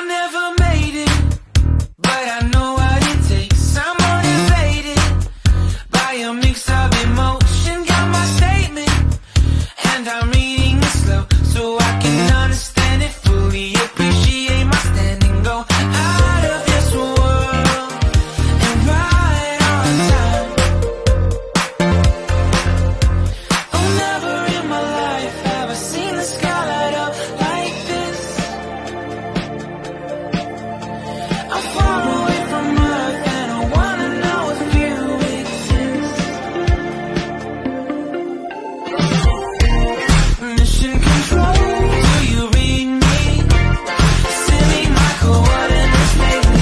never made it, but I know what it takes. I'm motivated by a mix of emotion. Got my statement, and I'm reading it slow so I can understand it fully. Appreciate my standing, go out of this world and right on time. Oh, never in my life have I seen the sky light up like this. I'm far away from Earth and I wanna know if you exist. Mission control, do you read me? Send me my coordinates lately.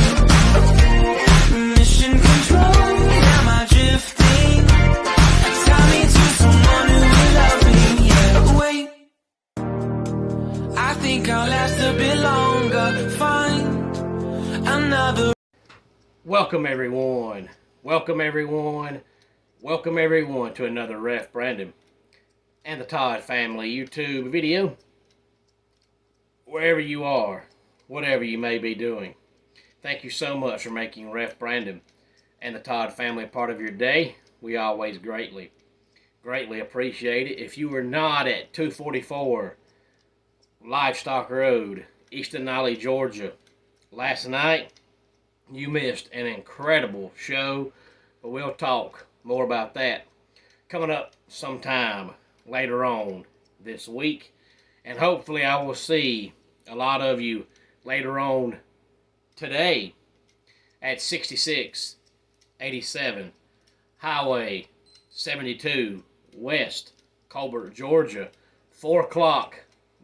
Mission control, am I drifting? Tie me to someone who will love me, yeah. Wait, I think I'll last a bit longer. Find another. Welcome everyone. Welcome everyone. Welcome everyone to another Ref Brandon and the Todd family YouTube video. Wherever you are, whatever you may be doing, thank you so much for making Ref Brandon and the Todd family a part of your day. We always greatly appreciate it. If you were not at 244 Livestock Road, East Denali, Georgia, last night, you missed an incredible show, but we'll talk more about that coming up sometime later on this week. And hopefully I will see a lot of you later on today at 6687 Highway 72 West, Colbert, Georgia. 4 o'clock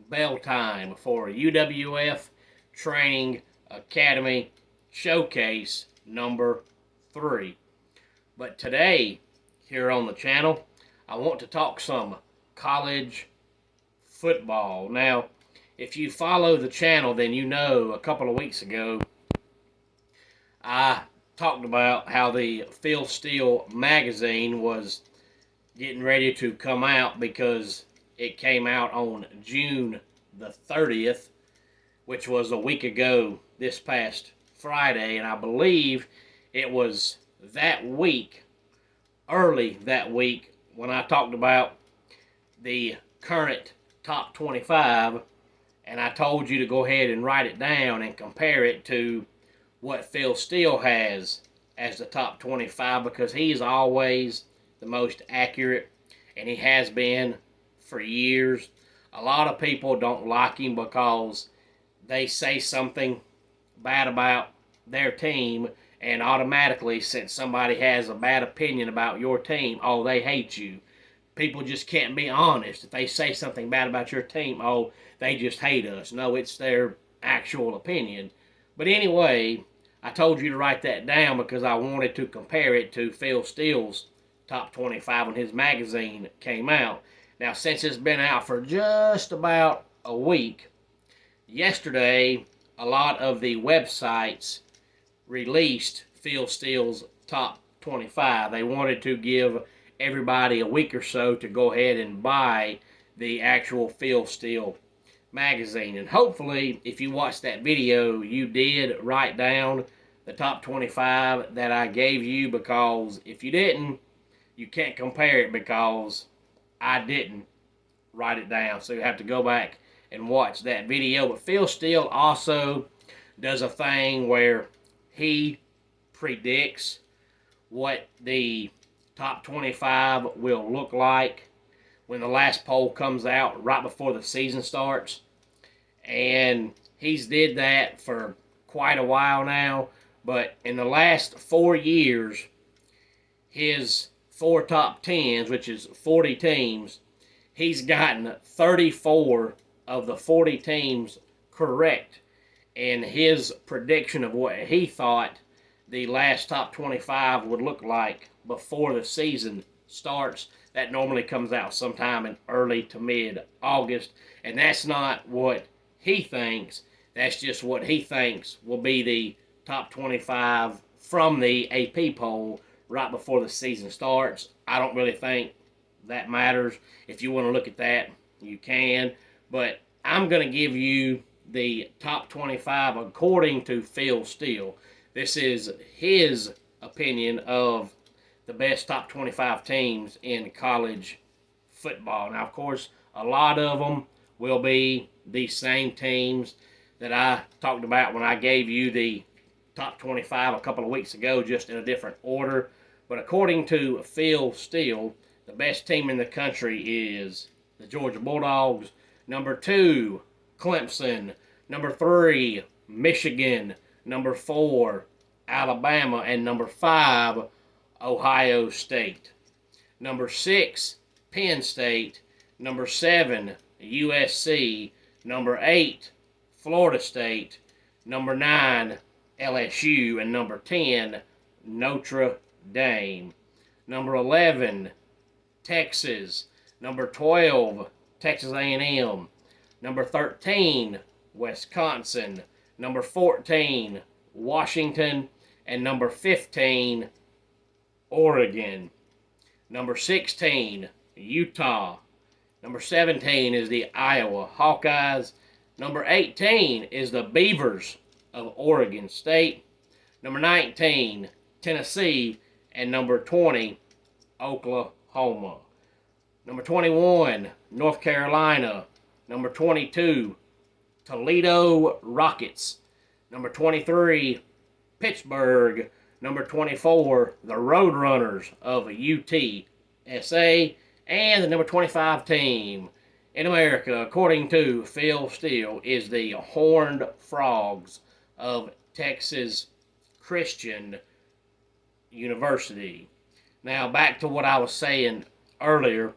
bell time for UWF Training Academy Showcase number 3. But today, here on the channel, I want to talk some college football. Now, if you follow the channel, then you know a couple of weeks ago, I talked about how the Phil Steele magazine was getting ready to come out because it came out on June the 30th, which was a week ago this past Friday, and I believe it was that week, early that week, when I talked about the current top 25, and I told you to go ahead and write it down and compare it to what Phil Steele has as the top 25, because he's always the most accurate, and he has been for years. A lot of people don't like him because they say something bad about their team, and automatically, since somebody has a bad opinion about your team, oh, they hate you. People just can't be honest. If they say something bad about your team, oh, they just hate us. No, it's their actual opinion. But anyway, I told you to write that down because I wanted to compare it to Phil Steele's top 25 when his magazine came out. Now, since it's been out for just about a week, yesterday, a lot of the websites released Phil Steele's top 25. They wanted to give everybody a week or so to go ahead and buy the actual Phil Steele magazine. And hopefully, if you watched that video, you did write down the top 25 that I gave you, because if you didn't, you can't compare it because I didn't write it down. So you have to go back and watch that video. But Phil Steele also does a thing where he predicts what the top 25 will look like when the last poll comes out right before the season starts. And he's did that for quite a while now. But in the last 4 years, his 4 top 10s, which is 40 teams, he's gotten 34 of the 40 teams correct in his prediction of what he thought the last top 25 would look like before the season starts. That normally comes out sometime in early to mid-August, and that's not what he thinks. That's just what he thinks will be the top 25 from the AP poll right before the season starts. I don't really think that matters. If you want to look at that, you can. But I'm going to give you the top 25 according to Phil Steele. This is his opinion of the best top 25 teams in college football. Now, of course, a lot of them will be the same teams that I talked about when I gave you the top 25 a couple of weeks ago, just in a different order. But according to Phil Steele, the best team in the country is the Georgia Bulldogs. Number 2, Clemson. Number 3, Michigan. Number 4, Alabama. And number 5, Ohio State. Number 6, Penn State. Number 7, USC. Number 8, Florida State. Number 9, LSU. And number 10, Notre Dame. Number 11, Texas. Number 12, Texas A&M. Number 13, Wisconsin. Number 14, Washington. And number 15, Oregon. Number 16, Utah. Number 17 is the Iowa Hawkeyes. Number 18 is the Beavers of Oregon State. Number 19, Tennessee. And number 20, Oklahoma. Number 21, North Carolina. Number 22, Toledo Rockets. Number 23, Pittsburgh. Number 24, the Roadrunners of UTSA. And the number 25 team in America, according to Phil Steele, is the Horned Frogs of Texas Christian University. Now, back to what I was saying earlier.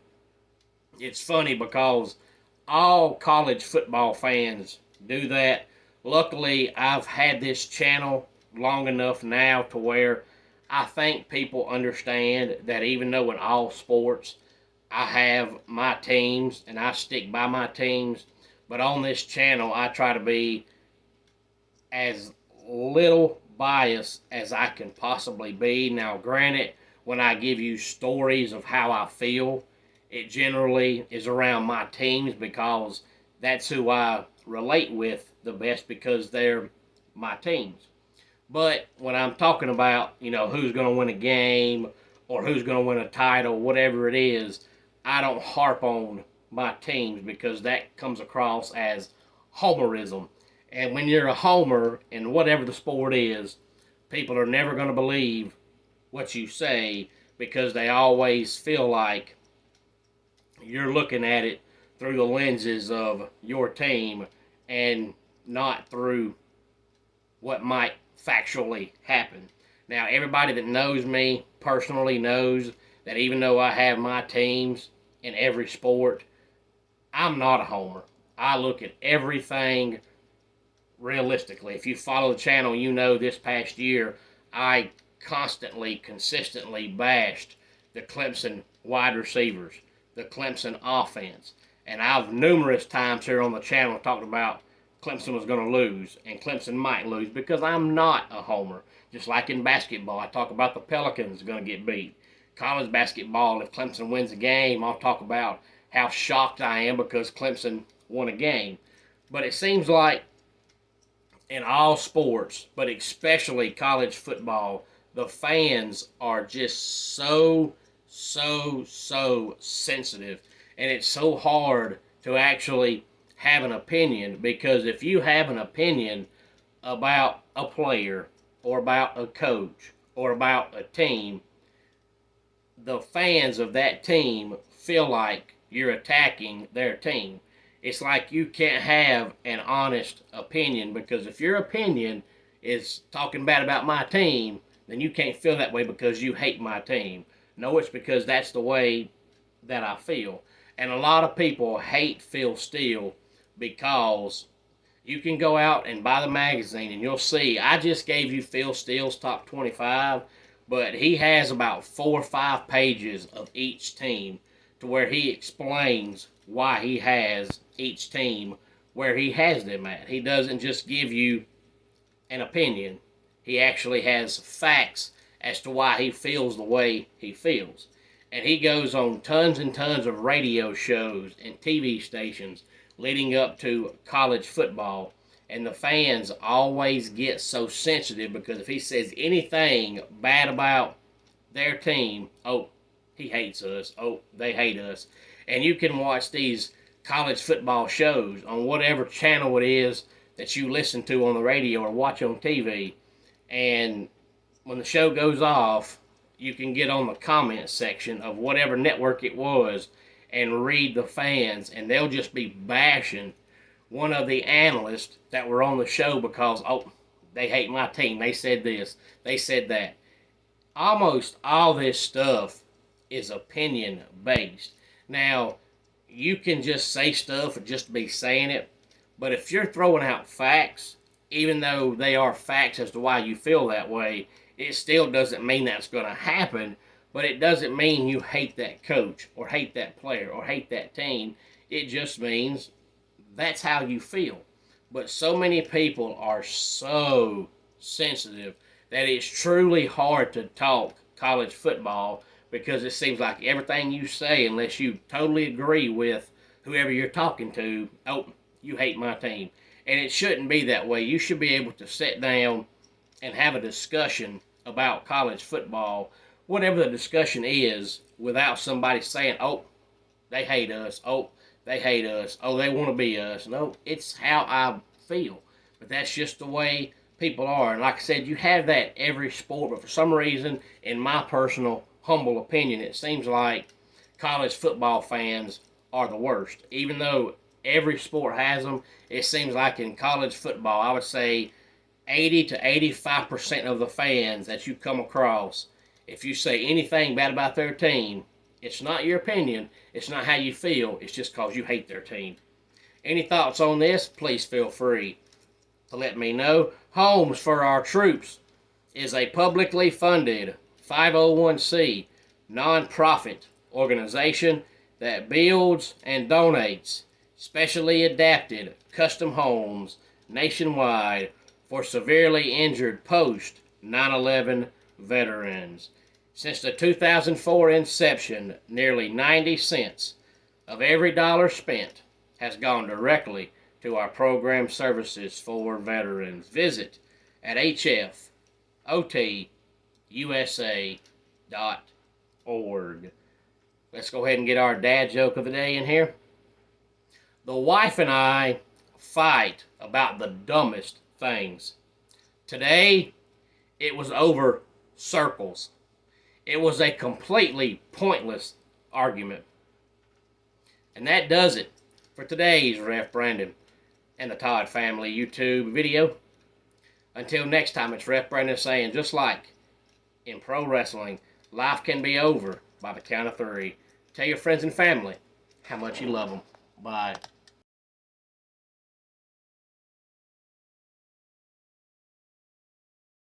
It's funny because all college football fans do that. Luckily, I've had this channel long enough now to where I think people understand that even though in all sports I have my teams and I stick by my teams, but on this channel I try to be as little biased as I can possibly be. Now, granted, when I give you stories of how I feel, it generally is around my teams because that's who I relate with the best because they're my teams. But when I'm talking about, who's going to win a game or who's going to win a title, whatever it is, I don't harp on my teams because that comes across as homerism. And when you're a homer in whatever the sport is, people are never going to believe what you say because they always feel like you're looking at it through the lenses of your team and not through what might factually happen. Now, everybody that knows me personally knows that even though I have my teams in every sport, I'm not a homer. I look at everything realistically. If you follow the channel, you know this past year I consistently bashed the Clemson wide receivers, the Clemson offense. And I've numerous times here on the channel talked about Clemson was going to lose and Clemson might lose because I'm not a homer. Just like in basketball, I talk about the Pelicans going to get beat. College basketball, if Clemson wins a game, I'll talk about how shocked I am because Clemson won a game. But it seems like in all sports, but especially college football, the fans are just so sensitive. And it's so hard to actually have an opinion because if you have an opinion about a player or about a coach or about a team, the fans of that team feel like you're attacking their team. It's like you can't have an honest opinion because if your opinion is talking bad about my team, then you can't feel that way because you hate my team. No, it's because that's the way that I feel. And a lot of people hate Phil Steele because you can go out and buy the magazine and you'll see, I just gave you Phil Steele's top 25, but he has about 4 or 5 pages of each team to where he explains why he has each team where he has them at. He doesn't just give you an opinion. He actually has facts as to why he feels the way he feels. And he goes on tons and tons of radio shows and TV stations leading up to college football And the fans always get so sensitive because if he says anything bad about their team, oh, he hates us. Oh, they hate us. And you can watch these college football shows on whatever channel it is that you listen to on the radio or watch on TV. And when the show goes off, you can get on the comment section of whatever network it was and read the fans, and they'll just be bashing one of the analysts that were on the show because, oh, they hate my team. They said this. They said that. Almost all this stuff is opinion based. Now, you can just say stuff and just be saying it, but if you're throwing out facts, even though they are facts as to why you feel that way, it still doesn't mean that's going to happen, but it doesn't mean you hate that coach or hate that player or hate that team. It just means that's how you feel. But so many people are so sensitive that it's truly hard to talk college football because it seems like everything you say, unless you totally agree with whoever you're talking to, oh, you hate my team. And it shouldn't be that way. You should be able to sit down and have a discussion about college football, whatever the discussion is, without somebody saying, oh, they hate us, oh, they hate us, oh, they want to be us. No, it's how I feel. But that's just the way people are. And like I said, you have that every sport, but for some reason, in my personal, humble opinion, it seems like college football fans are the worst. Even though every sport has them, it seems like in college football, I would say 80 to 85% of the fans that you come across, if you say anything bad about their team, it's not your opinion, it's not how you feel, it's just because you hate their team. Any thoughts on this? Please feel free to let me know. Homes for Our Troops is a publicly funded 501c nonprofit organization that builds and donates specially adapted custom homes nationwide for severely injured post 9/11 veterans. Since the 2004 inception, nearly 90 cents of every dollar spent has gone directly to our program services for veterans. Visit at hfotusa.org. Let's go ahead and get our dad joke of the day in here. The wife and I fight about the dumbest things. Today, it was over circles. It was a completely pointless argument. And that does it for today's Ref Brandon and the Todd Family YouTube video. Until next time, it's Ref Brandon saying, just like in pro wrestling, life can be over by the count of 3. Tell your friends and family how much you love them. Bye.